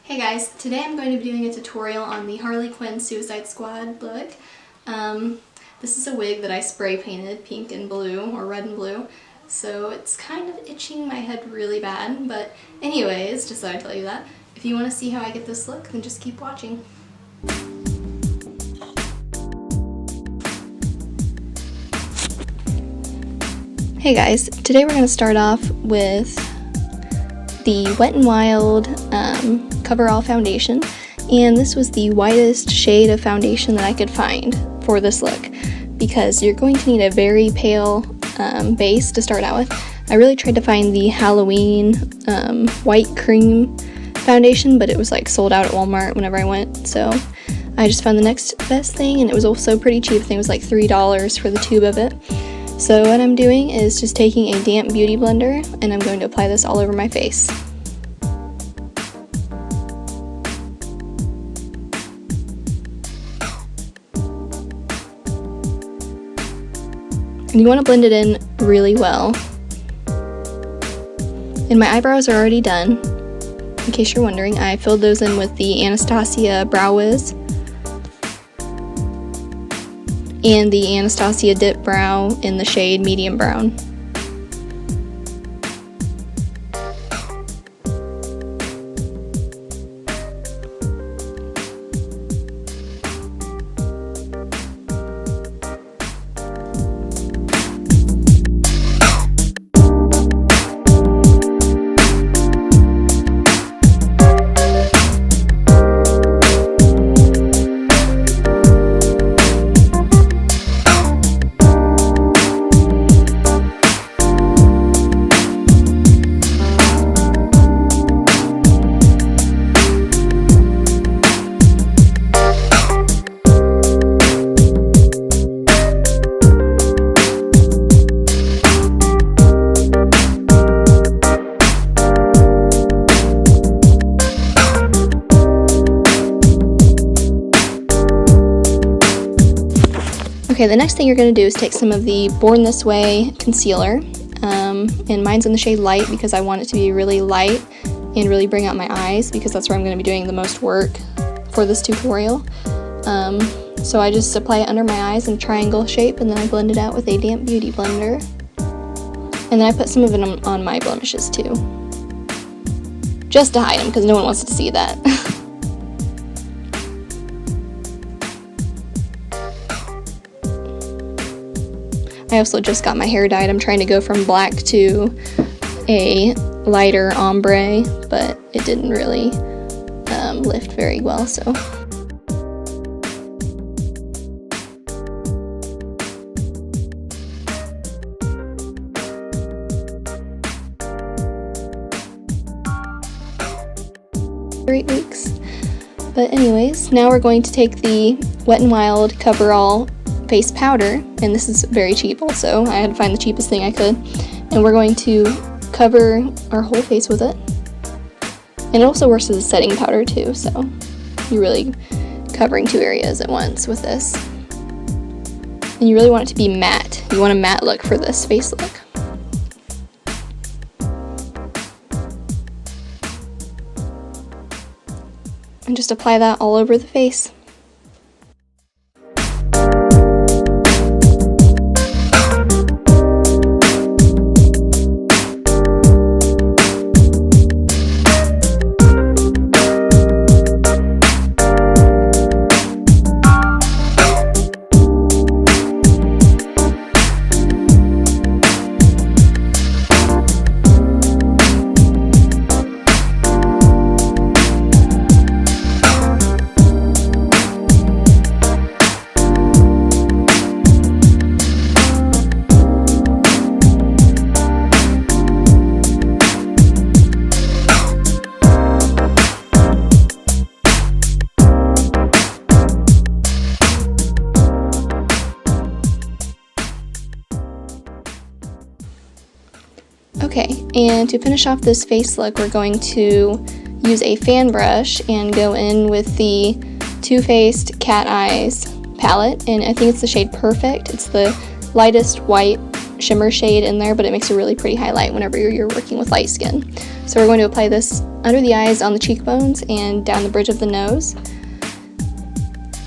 Hey guys, today I'm going to be doing a tutorial on the Harley Quinn Suicide Squad look. This is a wig that I spray painted pink and blue, or red and blue, so it's kind of itching my head really bad, but anyways, just thought I'd tell you that. If you want to see how I get this look, then just keep watching. Hey guys, today we're going to start off with the Wet n Wild coverall foundation, and this was the whitest shade of foundation that I could find for this look because you're going to need a very pale base to start out with. I really tried to find the Halloween white cream foundation, but it was like sold out at Walmart whenever I went, so I just found the next best thing, and it was also pretty cheap. I think it was like $3 for the tube of it. So what I'm doing is just taking a damp beauty blender, and I'm going to apply this all over my face. And you want to blend it in really well. And my eyebrows are already done. In case you're wondering, I filled those in with the Anastasia Brow Wiz and the Anastasia Dip Brow in the shade Medium Brown. Okay, the next thing you're going to do is take some of the Born This Way concealer, and mine's in the shade Light because I want it to be really light and really bring out my eyes because that's where I'm going to be doing the most work for this tutorial. So I just apply it under my eyes in a triangle shape, and then I blend it out with a damp beauty blender. And then I put some of it on my blemishes too, just to hide them because no one wants to see that. I also just got my hair dyed. I'm trying to go from black to a lighter ombre, but it didn't really lift very well, so. For 8 weeks. But anyways, now we're going to take the Wet n Wild Coverall face powder, and this is very cheap also. I had to find the cheapest thing I could, and we're going to cover our whole face with it. And it also works as a setting powder too, so you're really covering 2 areas at once with this. And you really want it to be matte. You want a matte look for this face look. And just apply that all over the face. Okay, and to finish off this face look, we're going to use a fan brush and go in with the Too Faced Cat Eyes palette, and I think it's the shade Perfect. It's the lightest white shimmer shade in there, but it makes a really pretty highlight whenever you're working with light skin. So we're going to apply this under the eyes, on the cheekbones, and down the bridge of the nose.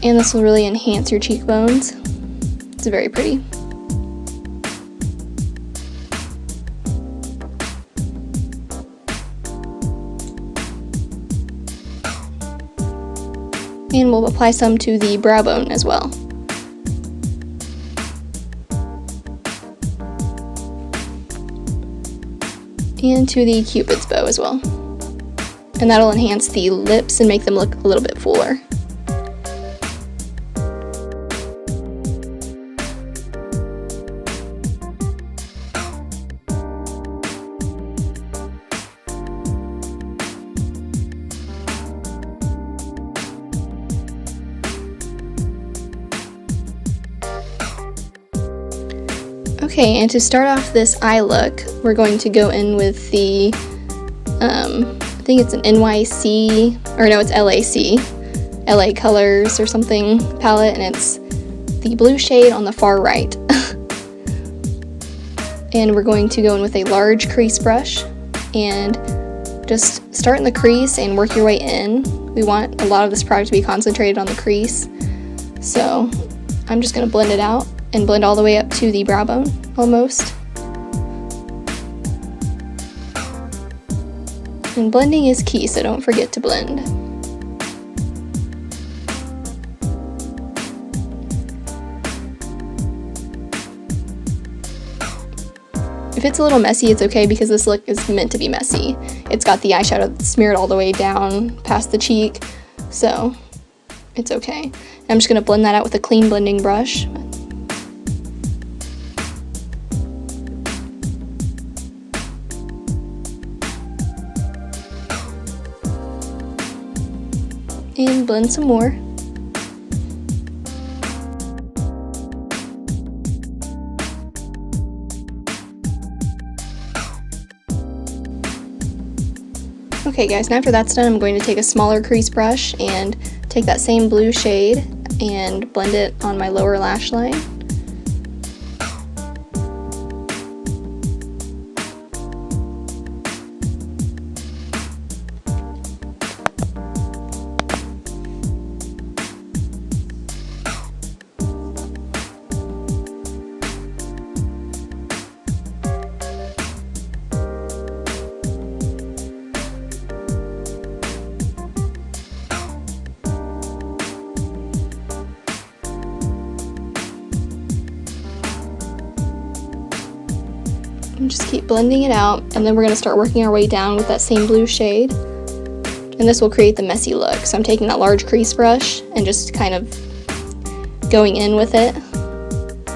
And this will really enhance your cheekbones. It's very pretty. And we'll apply some to the brow bone as well. And to the Cupid's bow as well. And that'll enhance the lips and make them look a little bit fuller. Okay, and to start off this eye look, we're going to go in with the, I think it's an NYC, or no, it's LAC, LA Colors or something palette, and it's the blue shade on the far right. And we're going to go in with a large crease brush and just start in the crease and work your way in. We want a lot of this product to be concentrated on the crease, so I'm just going to blend it out and blend all the way up to the brow bone, almost. And blending is key, so don't forget to blend. If it's a little messy, it's okay because this look is meant to be messy. It's got the eyeshadow smeared all the way down past the cheek, so it's okay. And I'm just going to blend that out with a clean blending brush. And blend some more. Okay guys, and after that's done, I'm going to take a smaller crease brush and take that same blue shade and blend it on my lower lash line. And just keep blending it out, and then we're going to start working our way down with that same blue shade, and this will create the messy look. So I'm taking that large crease brush and just kind of going in with it.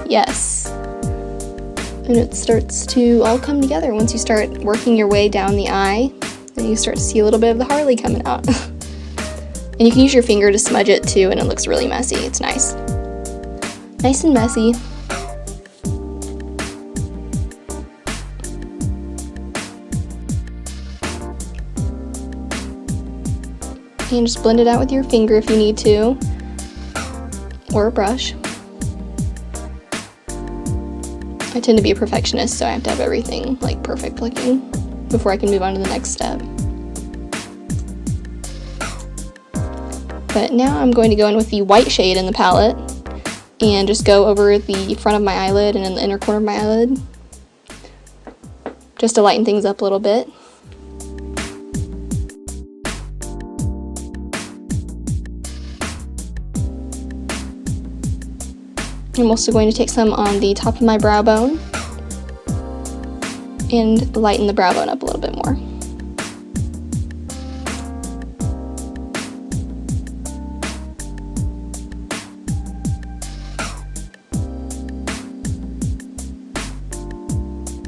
Yes. And it starts to all come together once you start working your way down the eye. Then you start to see a little bit of the Harley coming out. And you can use your finger to smudge it too, and it looks really messy. It's nice. Nice and messy. And just blend it out with your finger if you need to, or a brush. I tend to be a perfectionist, so I have to have everything like perfect looking before I can move on to the next step. But now I'm going to go in with the white shade in the palette and just go over the front of my eyelid and in the inner corner of my eyelid, just to lighten things up a little bit. I'm also going to take some on the top of my brow bone and lighten the brow bone up a little bit more.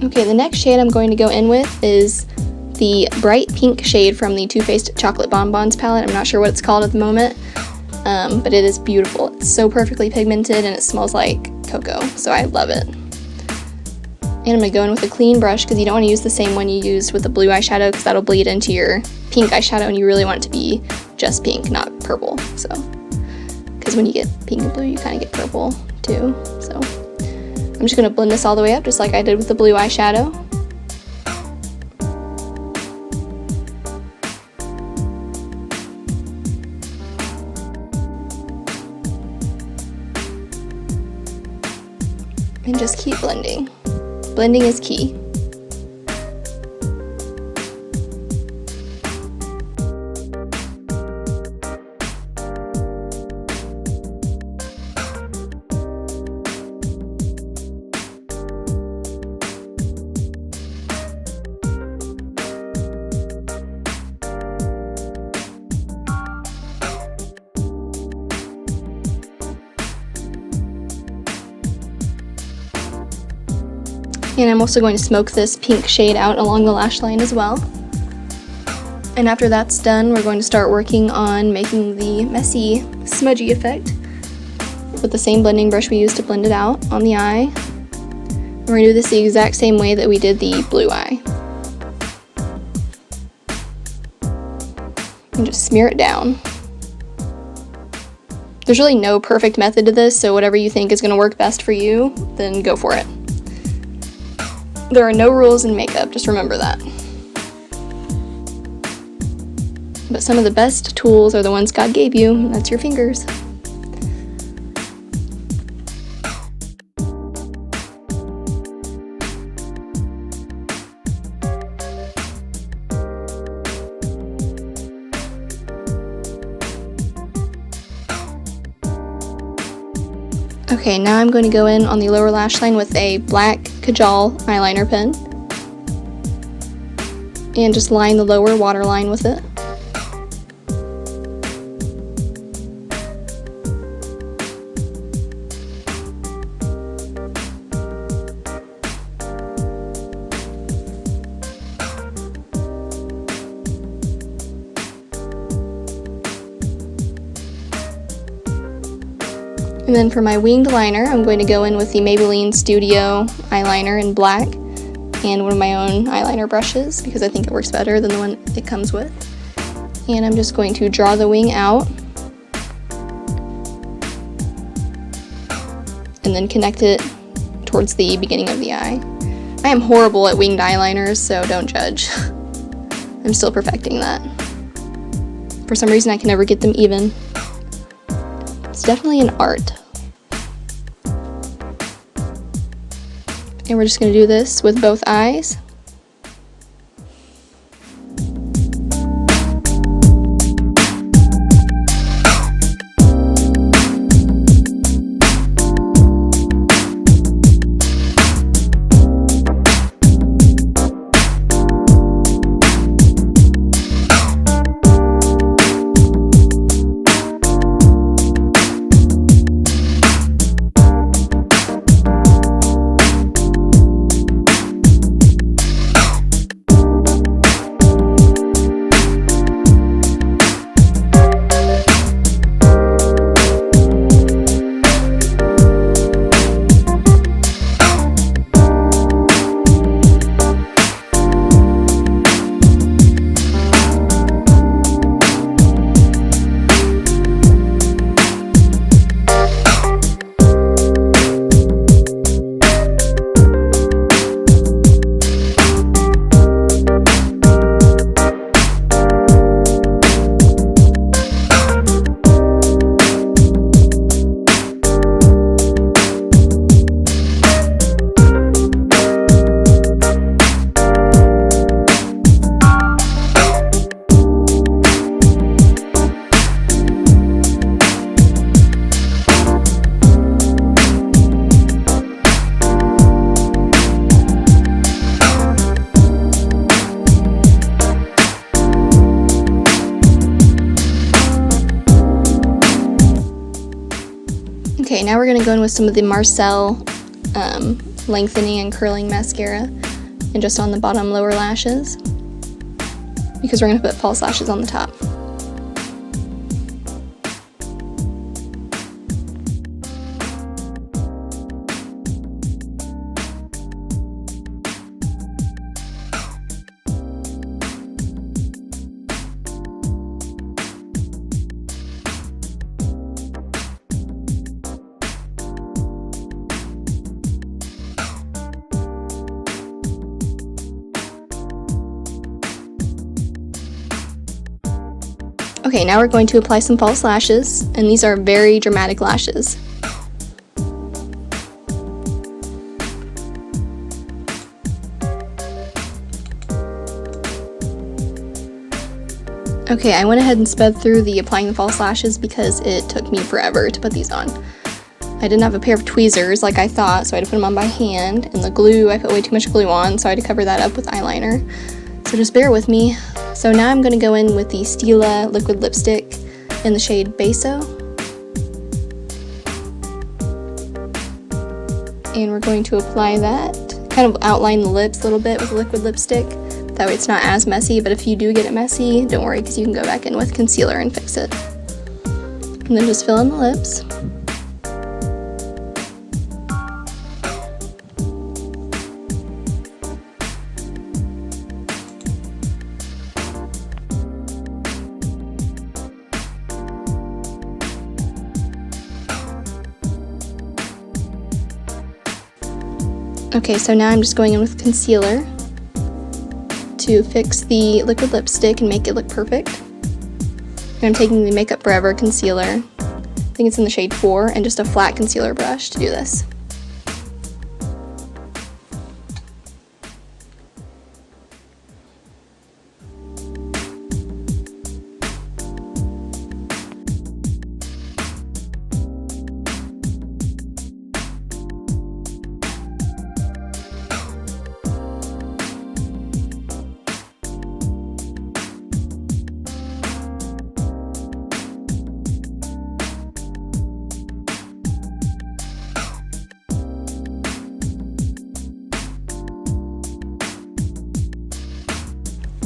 Okay, the next shade I'm going to go in with is the bright pink shade from the Too Faced Chocolate Bonbons palette. I'm not sure what it's called at the moment. But it is beautiful. It's so perfectly pigmented and it smells like cocoa, so I love it. And I'm going to go in with a clean brush because you don't want to use the same one you used with the blue eyeshadow because that'll bleed into your pink eyeshadow, and you really want it to be just pink, not purple. So, because when you get pink and blue, you kind of get purple too. So, I'm just going to blend this all the way up just like I did with the blue eyeshadow. And just keep blending. Blending is key. And I'm also going to smoke this pink shade out along the lash line as well. And after that's done, we're going to start working on making the messy, smudgy effect with the same blending brush we used to blend it out on the eye. We're going to do this the exact same way that we did the blue eye. And just smear it down. There's really no perfect method to this, so whatever you think is going to work best for you, then go for it. There are no rules in makeup, just remember that. But some of the best tools are the ones God gave you, and that's your fingers. Okay, now I'm going to go in on the lower lash line with a black Kajal eyeliner pen and just line the lower waterline with it. And then for my winged liner, I'm going to go in with the Maybelline Studio eyeliner in black and one of my own eyeliner brushes because I think it works better than the one it comes with. And I'm just going to draw the wing out and then connect it towards the beginning of the eye. I am horrible at winged eyeliners, so don't judge. I'm still perfecting that. For some reason I can never get them even. It's definitely an art. And we're just going to do this with both eyes. Okay, now we're going to go in with some of the Marcelle lengthening and curling mascara, and just on the bottom lower lashes, because we're going to put false lashes on the top. Okay, now we're going to apply some false lashes, and these are very dramatic lashes. Okay, I went ahead and sped through the applying the false lashes because it took me forever to put these on. I didn't have a pair of tweezers like I thought, so I had to put them on by hand, and the glue, I put way too much glue on, so I had to cover that up with eyeliner. So just bear with me. So now I'm going to go in with the Stila liquid lipstick in the shade Beso. And we're going to apply that, kind of outline the lips a little bit with liquid lipstick. That way it's not as messy, but if you do get it messy, don't worry because you can go back in with concealer and fix it. And then just fill in the lips. Okay, so now I'm just going in with concealer to fix the liquid lipstick and make it look perfect. And I'm taking the Makeup Forever concealer, I think it's in the shade 4, and just a flat concealer brush to do this.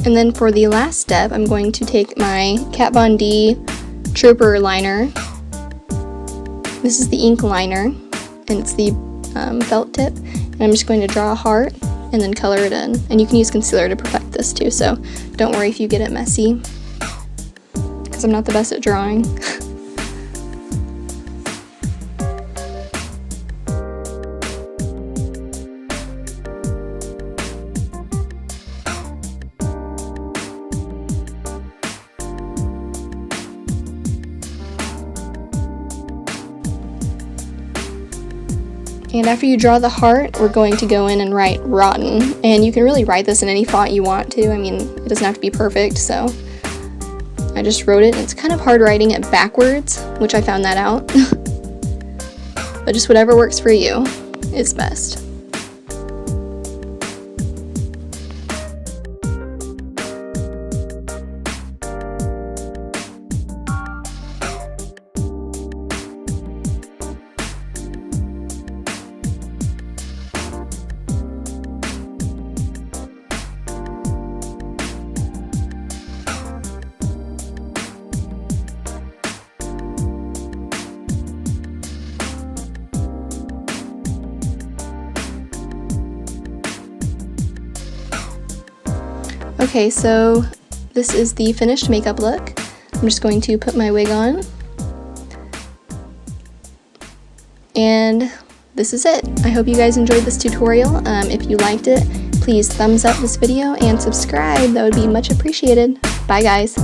And then for the last step, I'm going to take my Kat Von D Trooper liner. This is the ink liner, and it's the felt tip. And I'm just going to draw a heart and then color it in. And you can use concealer to perfect this too, so don't worry if you get it messy, because I'm not the best at drawing. And after you draw the heart, we're going to go in and write Rotten. And you can really write this in any font you want to. I mean, it doesn't have to be perfect, so I just wrote it. It's kind of hard writing it backwards, which I found that out. But just whatever works for you is best. Okay, so this is the finished makeup look. I'm just going to put my wig on. And this is it. I hope you guys enjoyed this tutorial. If you liked it, please thumbs up this video and subscribe. That would be much appreciated. Bye guys.